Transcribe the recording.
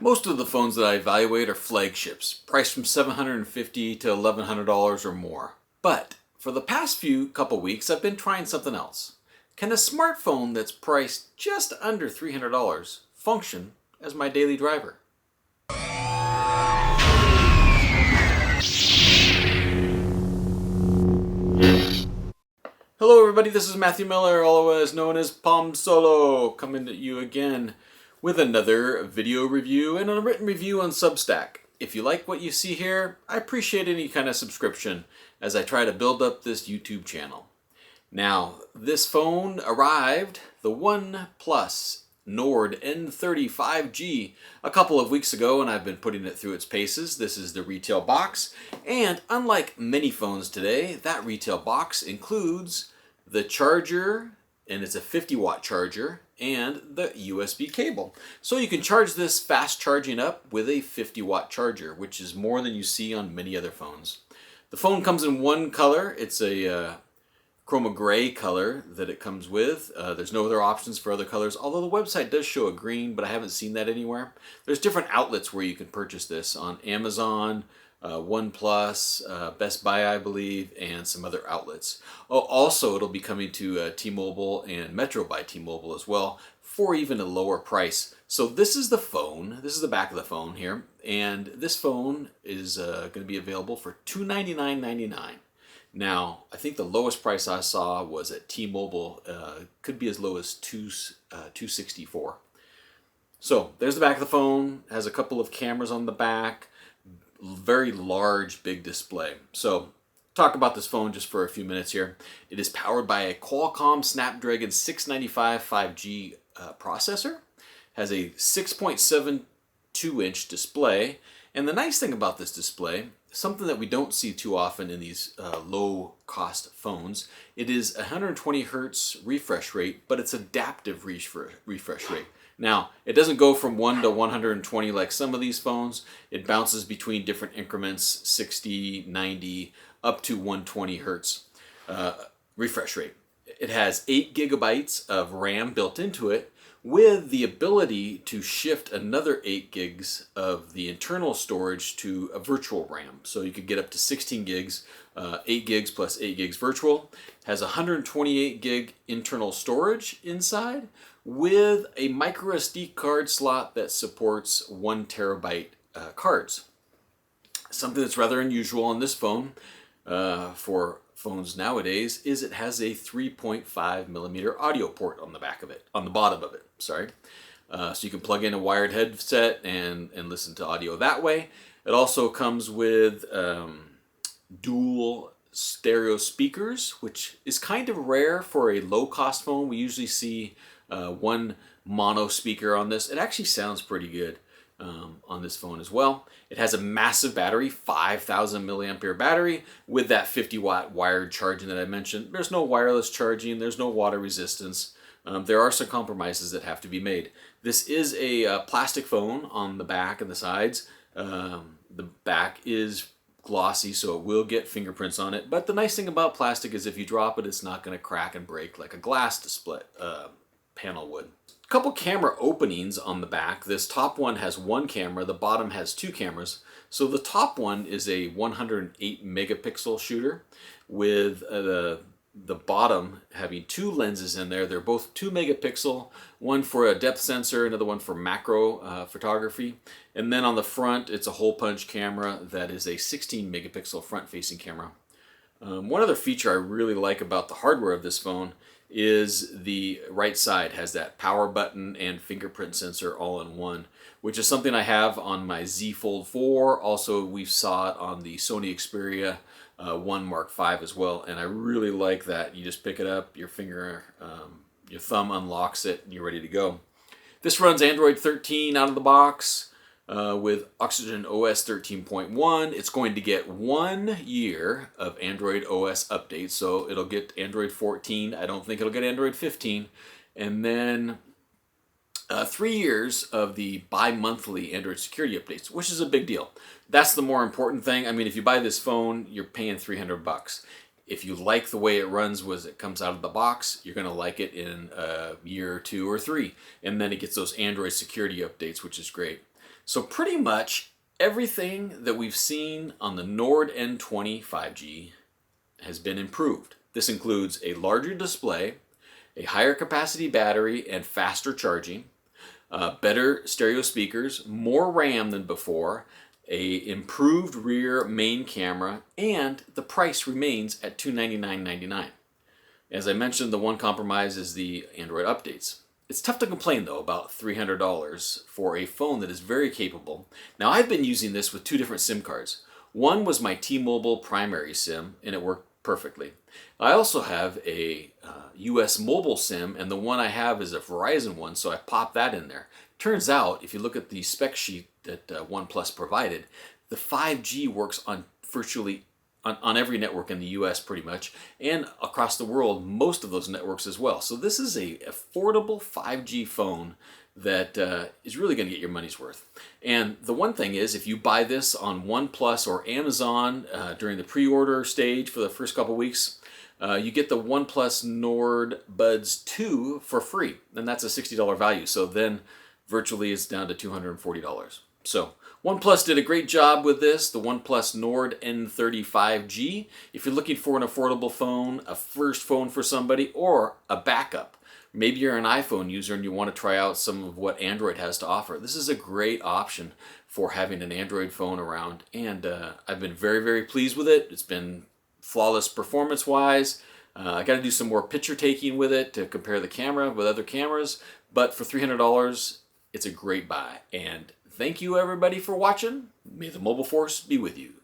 Most of the phones that I evaluate are flagships, priced from $750 to $1,100 or more. But for the past couple weeks, I've been trying something else. Can a smartphone that's priced just under $300 function as my daily driver? Hello everybody, this is Matthew Miller, otherwise known as Palm Solo, coming to you again with another video review and a written review on Substack. If you like what you see here, I appreciate any kind of subscription as I try to build up this YouTube channel. Now, this phone arrived, the OnePlus Nord N30 5G, a couple of weeks ago, and I've been putting it through its paces. This is the retail box, and unlike many phones today, that retail box includes the charger, and it's a 50-watt charger, and the USB cable. So you can charge this fast charging up with a 50-watt charger, which is more than you see on many other phones. The phone comes in one color. It's a chroma gray color that it comes with. There's no other options for other colors, although the website does show a green, but I haven't seen that anywhere. There's different outlets where you can purchase this on Amazon, OnePlus, Best Buy, I believe, and some other outlets. Oh, also, it'll be coming to T-Mobile and Metro by T-Mobile as well for even a lower price. So this is the phone. This is the back of the phone here, and this phone is going to be available for $299.99. Now, I think the lowest price I saw was at T-Mobile. Could be as low as $264. So there's the back of the phone. It has a couple of cameras on the back. Very large, big display. So talk about this phone just for a few minutes here. It is powered by a Qualcomm Snapdragon 695 5G processor. Has a 6.72-inch display. And the nice thing about this display, something that we don't see too often in these low-cost phones, it is 120 Hz refresh rate, but it's adaptive refresh rate. Now, it doesn't go from 1 to 120 like some of these phones. It bounces between different increments, 60, 90, up to 120 Hz refresh rate. It has 8 gigabytes of RAM built into it, with the ability to shift another 8 gigs of the internal storage to a virtual RAM. So you could get up to 16 gigs, 8 gigs plus 8 gigs virtual. Has 128 gig internal storage inside with a micro SD card slot that supports 1 terabyte cards. Something that's rather unusual on this phone for phones nowadays is it has a 3.5 millimeter audio port on the back of it, on the bottom of it, sorry. So you can plug in a wired headset and listen to audio that way. It also comes with dual stereo speakers, which is kind of rare for a low-cost phone. We usually see one mono speaker on this. It actually sounds pretty good on this phone as well. It has a massive battery, 5,000 milliampere battery with that 50-watt wired charging that I mentioned. There's no wireless charging. There's no water resistance. There are some compromises that have to be made. This is a plastic phone on the back and the sides. The back is glossy, so it will get fingerprints on it. But the nice thing about plastic is if you drop it, it's not going to crack and break like a glass display panel would. Couple camera openings on the back. This top one has one camera, the bottom has 2 cameras. So the top one is a 108 megapixel shooter with the bottom having 2 lenses in there. They're both 2 megapixel, one for a depth sensor, another one for macro photography. And then on the front, it's a hole punch camera that is a 16 megapixel front facing camera. One other feature I really like about the hardware of this phone is the right side has that power button and fingerprint sensor all in one, which is something I have on my Z Fold 4. Also, we saw it on the Sony Xperia 1 Mark V as well, and I really like that. You just pick it up, your thumb unlocks it, and you're ready to go. This runs Android 13 out of the box with Oxygen OS 13.1. It's going to get 1 year of Android OS updates, so it'll get Android 14. I don't think it'll get Android 15. And then 3 years of the bi-monthly Android security updates, which is a big deal. That's the more important thing. I mean, if you buy this phone, you're paying $300. If you like the way it runs as it comes out of the box, you're going to like it in a year or 2 or 3. And then it gets those Android security updates, which is great. So pretty much everything that we've seen on the Nord N20 5G has been improved. This includes a larger display, a higher capacity battery and faster charging, better stereo speakers, more RAM than before, a improved rear main camera, and the price remains at $299.99. As I mentioned, the one compromise is the Android updates. It's tough to complain though about $300 for a phone that is very capable. Now I've been using this with two different SIM cards. One was my T-Mobile primary SIM and it worked perfectly. I also have a US mobile SIM, and the one I have is a Verizon one, so I pop that in there. Turns out, if you look at the spec sheet that OnePlus provided, the 5G works on virtually on every network in the US pretty much, and across the world, most of those networks as well. So this is a affordable 5G phone that is really going to get your money's worth. And the one thing is, if you buy this on OnePlus or Amazon during the pre-order stage for the first couple weeks, you get the OnePlus Nord Buds 2 for free, and that's a $60 value. So then virtually it's down to $240. So OnePlus did a great job with this, the OnePlus Nord N30 5G. If you're looking for an affordable phone, a first phone for somebody, or a backup, maybe you're an iPhone user and you want to try out some of what Android has to offer, this is a great option for having an Android phone around. And I've been very, very pleased with it. It's been flawless performance-wise. I got to do some more picture taking with it to compare the camera with other cameras, but for $300, it's a great buy. And thank you everybody for watching. May the mobile force be with you.